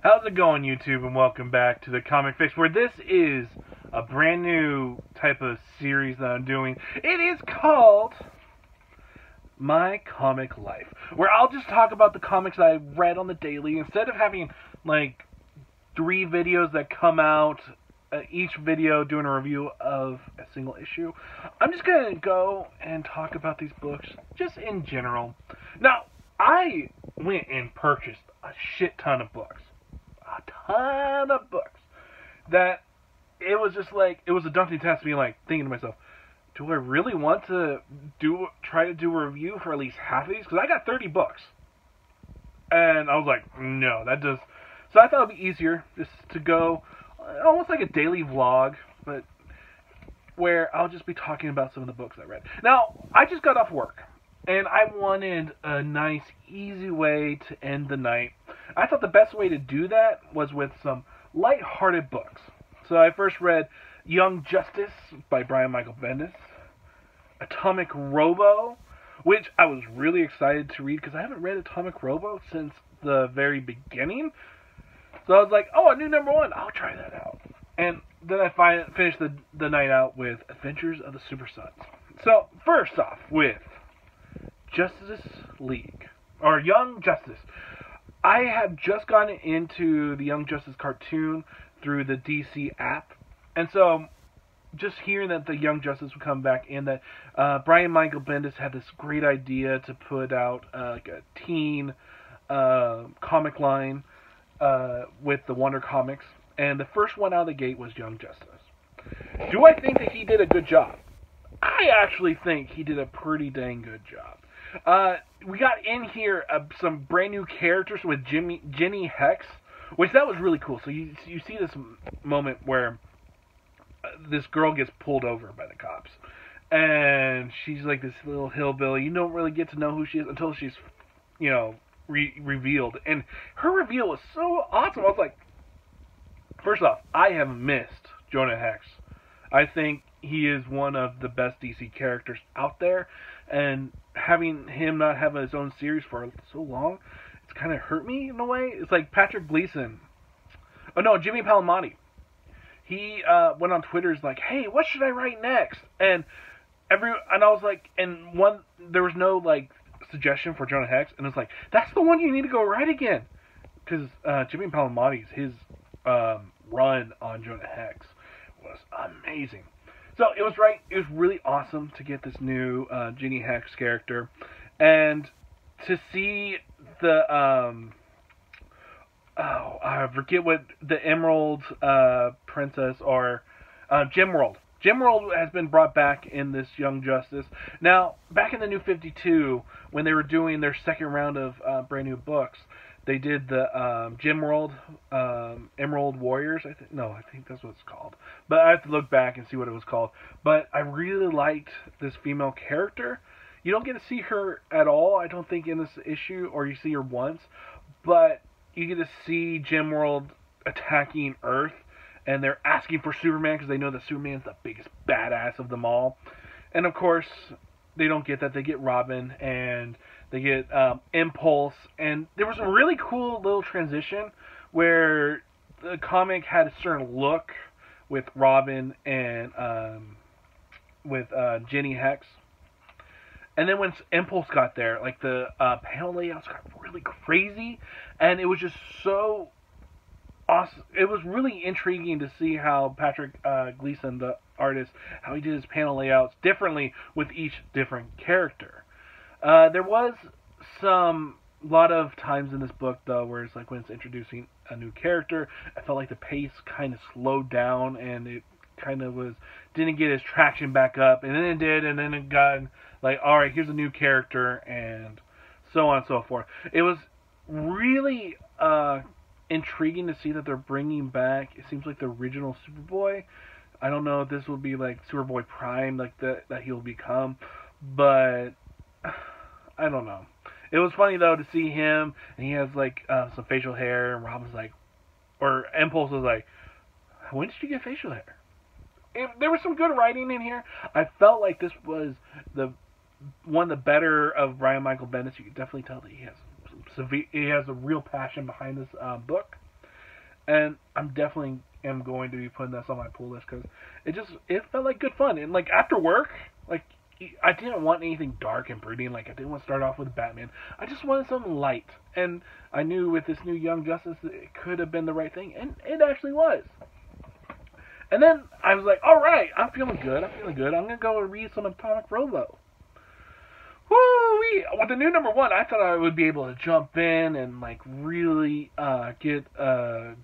How's it going, YouTube, and welcome back to the Comic Fix, where this is a brand new type of series that I'm doing. It is called My Comic Life, where I'll just talk about the comics I read on the daily, instead of having, like, 3 videos that come out, each video doing a review of a single issue. I'm just going to go and talk about these books, just in general. Now, I went and purchased a shit ton of books. A ton of books that it was just like, it was a daunting task to be like thinking to myself, do I really want to try to do a review for at least half of these? Because I got 30 books, and I was like, no, that does. So I thought it'd be easier just to go almost like a daily vlog, but where I'll just be talking about some of the books I read. Now, I just got off work, and I wanted a nice, easy way to end the night. I thought the best way to do that was with some light-hearted books. So I first read Young Justice by Brian Michael Bendis, Atomic Robo, which I was really excited to read because I haven't read Atomic Robo since the very beginning. So I was like, oh, a new #1, I'll try that out. And then I finished the night out with Adventures of the Super Sons. So, first off, with Justice League, or Young Justice. I have just gotten into the Young Justice cartoon through the DC app, and so just hearing that the Young Justice would come back, and that Brian Michael Bendis had this great idea to put out like a teen comic line with the Wonder Comics, and the first one out of the gate was Young Justice. Do I think that he did a good job? I actually think he did a pretty dang good job. We got in here some brand new characters with Jenny Hex, which that was really cool. So you see this moment where this girl gets pulled over by the cops, and she's like this little hillbilly. You don't really get to know who she is until she's, revealed. And her reveal was so awesome. I was like, first off, I have missed Jonah Hex. I think he is one of the best DC characters out there, and having him not have his own series for so long, it's kind of hurt me in a way. It's like Patrick Gleason. Oh no, Jimmy Palmiotti. He went on Twitter, is like, hey, what should I write next? And I was like, there was no like suggestion for Jonah Hex, and it's like, that's the one you need to go write again, because Jimmy Palmiotti's his run on Jonah Hex was amazing. So it was really awesome to get this new Jenny Hex character, and to see the I forget what the Emerald Princess, or Gemworld. Gemworld has been brought back in this Young Justice. Now, back in the New 52, when they were doing their second round of brand new books, they did the Gemworld, Emerald Warriors. I think that's what it's called. But I have to look back and see what it was called. But I really liked this female character. You don't get to see her at all, I don't think, in this issue, or you see her once. But you get to see Gemworld attacking Earth, and they're asking for Superman because they know that Superman's the biggest badass of them all. And of course, they don't get that. They get Robin, and they get Impulse, and there was a really cool little transition where the comic had a certain look with Robin and with Jenny Hex. And then when Impulse got there, like the panel layouts got really crazy, and it was just so awesome. It was really intriguing to see how Patrick Gleason, the artist, how he did his panel layouts differently with each different character. There was a lot of times in this book, though, where it's like when it's introducing a new character, I felt like the pace kind of slowed down, and it kind of didn't get its traction back up, and then it did, and then it got like, alright, here's a new character, and so on and so forth. It was really intriguing to see that they're bringing back, it seems like, the original Superboy. I don't know if this will be like Superboy Prime, like that he'll become, but I don't know. It was funny though to see him, and he has like some facial hair, and Robin's like, or Impulse was like, when did you get facial hair? There was some good writing in here. I felt like this was one of the better of Brian Michael Bendis. You can definitely tell that he has a real passion behind this book. and I'm definitely am going to be putting this on my pull list because it felt like good fun. And like after work, like I didn't want anything dark and brooding. Like I didn't want to start off with Batman. I just wanted something light, and I knew with this new Young Justice it could have been the right thing, and it actually was. And then I was like, all right, I'm feeling good. I'm gonna go and read some Atomic Robo. Woo-wee! With the new number one, I thought I would be able to jump in and like really get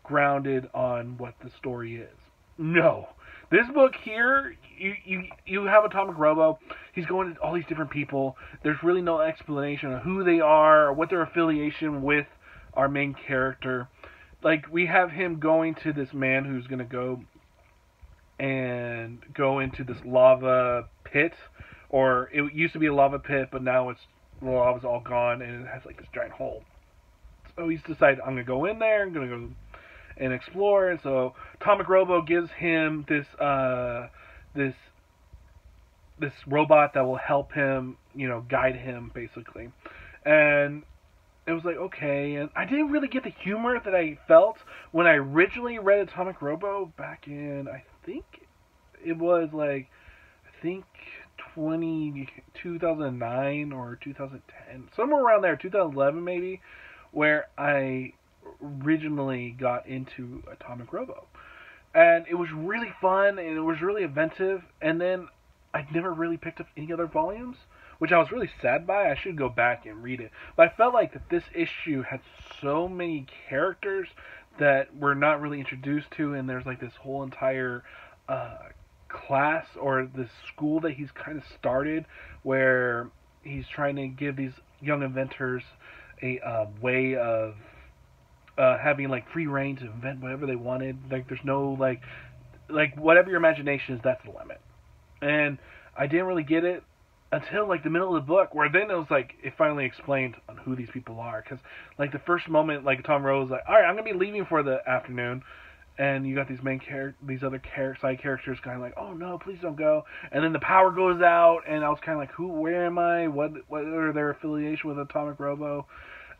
grounded on what the story is. No, this book here, you have Atomic Robo. He's going to all these different people. There's really no explanation of who they are or what their affiliation with our main character. Like we have him going to this man who's gonna go into this lava pit. Or it used to be a lava pit, but now the lava's all gone, and it has like this giant hole. So he's decided, I'm going to go in there, I'm going to go and explore. And so Atomic Robo gives him this robot that will help him, guide him, basically. And it was like, okay. And I didn't really get the humor that I felt when I originally read Atomic Robo back in, I think it was 2009 or 2010, somewhere around there, 2011 maybe, where I originally got into Atomic Robo. And it was really fun, and it was really inventive, and then I never really picked up any other volumes, which I was really sad by. I should go back and read it. But I felt like that this issue had so many characters that we're not really introduced to, and there's like this whole entire class or this school that he's kind of started where he's trying to give these young inventors a way of having like free reign to invent whatever they wanted. Like there's no like whatever your imagination is, that's the limit. And I didn't really get it until like the middle of the book, where then it was like it finally explained on who these people are. Because like the first moment, like Tom Rose, like, all right, I'm gonna be leaving for the afternoon. And you got these these other side characters kind of like, oh no, please don't go. And then the power goes out, and I was kind of like, where am I? What are their affiliation with Atomic Robo?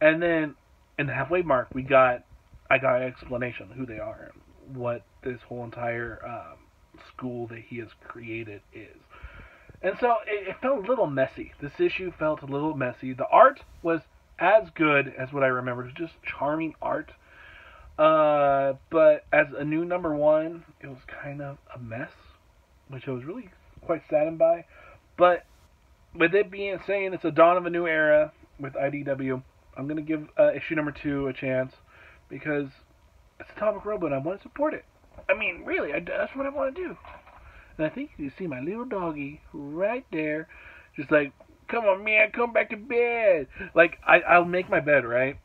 And then in the halfway mark, I got an explanation of who they are and what this whole entire school that he has created is. And so it felt a little messy. This issue felt a little messy. The art was as good as what I remember. It was just charming art. But as a new number one, it was kind of a mess, which I was really quite saddened by. But with it being saying it's a dawn of a new era with IDW, I'm going to give issue number 2 a chance because it's Atomic Robo and I want to support it. I mean, really, that's what I want to do. And I think you can see my little doggy right there, just like, come on, man, come back to bed. Like, I'll make my bed, right?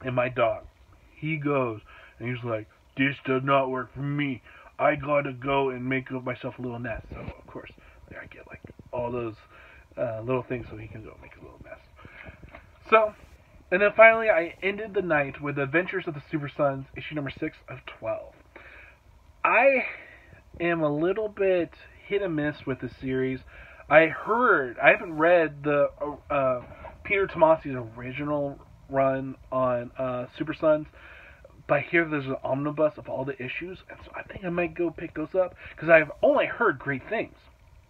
And my dog, he goes, and he's like, this does not work for me. I gotta go and make myself a little nest. So, of course, there I get, like, all those little things so he can go make a little nest. So, and then finally, I ended the night with Adventures of the Super Sons, issue number 6 of 12. I am a little bit hit and miss with the series. I haven't read the Peter Tomasi's original run on Super Sons, but I hear there's an omnibus of all the issues, and so I think I might go pick those up, because I've only heard great things.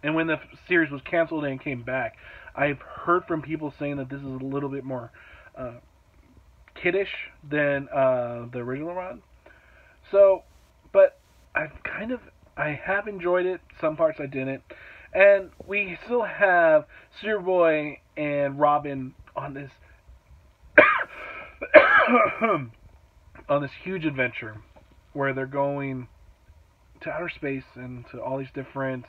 And when the series was canceled and came back, I've heard from people saying that this is a little bit more kiddish than the original run. So, but I have enjoyed it. Some parts I didn't. And we still have Superboy and Robin on this on this huge adventure where they're going to outer space and to all these different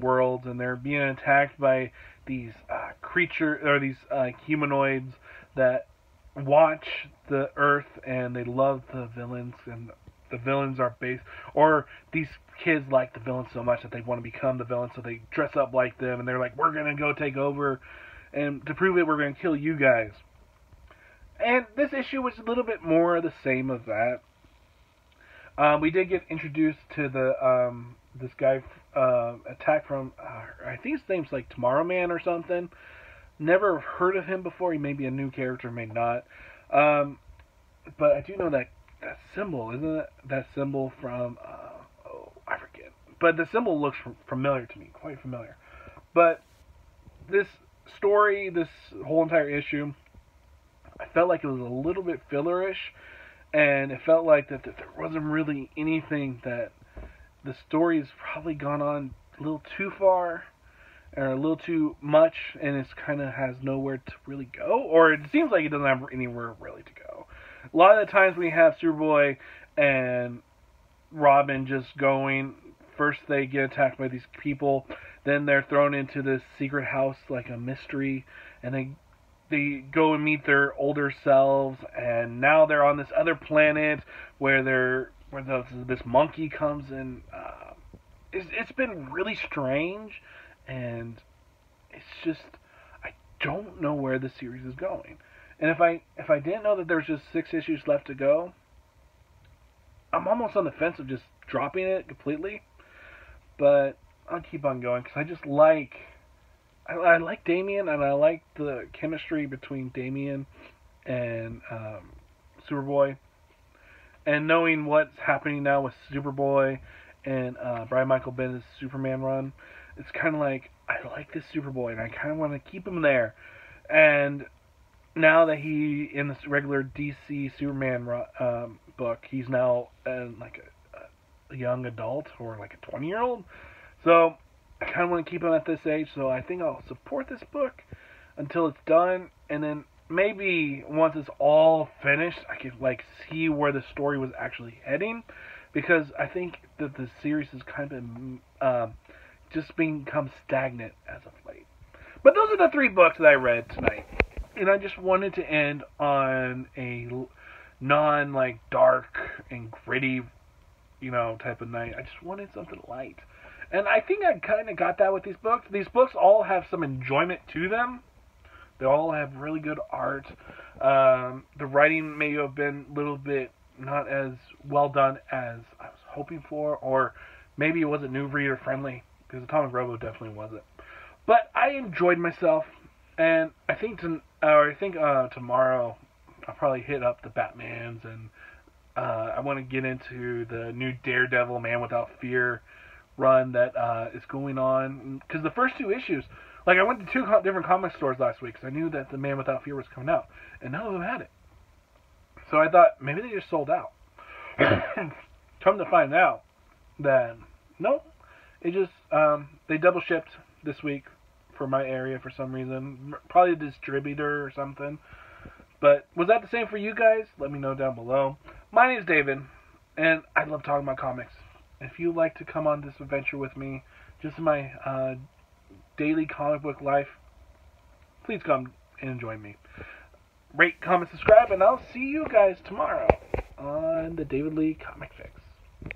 worlds, and they're being attacked by these creatures or these humanoids that watch the Earth, and they love the villains, and the villains are based, or these kids like the villains so much that they want to become the villains, so they dress up like them, and they're like, we're gonna go take over, and to prove it, we're gonna kill you guys. And this issue was a little bit more of the same of that. We did get introduced to the this guy attack from I think his name's like Tomorrow Man or something. Never heard of him before. He may be a new character, may not. But I do know that that symbol, isn't it? That symbol from oh, I forget. But the symbol looks familiar to me, quite familiar. But this story, this whole entire issue, I felt like it was a little bit fillerish, and it felt like that there wasn't really anything that the story's probably gone on a little too far or a little too much, and it kind of has nowhere to really go, or it seems like it doesn't have anywhere really to go. A lot of the times we have Superboy and Robin just going, first they get attacked by these people, then they're thrown into this secret house like a mystery, and they go and meet their older selves, and now they're on this other planet where this monkey comes, and it's been really strange, and it's just, I don't know where the series is going. And if I didn't know that there's just 6 issues left to go, I'm almost on the fence of just dropping it completely. But I'll keep on going because I just I like Damian, and I like the chemistry between Damian and Superboy. And knowing what's happening now with Superboy and Brian Michael Bennett's Superman run, it's kind of like, I like this Superboy, and I kind of want to keep him there. And now that he, in this regular DC Superman book, he's now like a young adult, or like a 20-year-old. So I kind of want to keep him at this age, so I think I'll support this book until it's done, and then maybe once it's all finished, I could like see where the story was actually heading, because I think that the series has kind of just become stagnant as of late. But those are the 3 books that I read tonight, and I just wanted to end on a non like dark and gritty, type of night. I just wanted something light. And I think I kind of got that with these books. These books all have some enjoyment to them. They all have really good art. The writing may have been a little bit not as well done as I was hoping for, or maybe it wasn't new reader friendly, because Atomic Robo definitely wasn't. But I enjoyed myself, and I think tomorrow I'll probably hit up the Batmans, and I want to get into the new Daredevil Man Without Fear run that is going on, because the first 2 issues, like I went to 2 different comic stores last week because I knew that the Man Without Fear was coming out, and none of them had it. So I thought maybe they just sold out. Come to find out that no, it just they double shipped this week for my area for some reason, probably a distributor or something. But was that the same for you guys? Let me know down below. My name is David, and I love talking about comics. If you'd like to come on this adventure with me, just in my daily comic book life, please come and join me. Rate, comment, subscribe, and I'll see you guys tomorrow on the David Lee Comic Fix.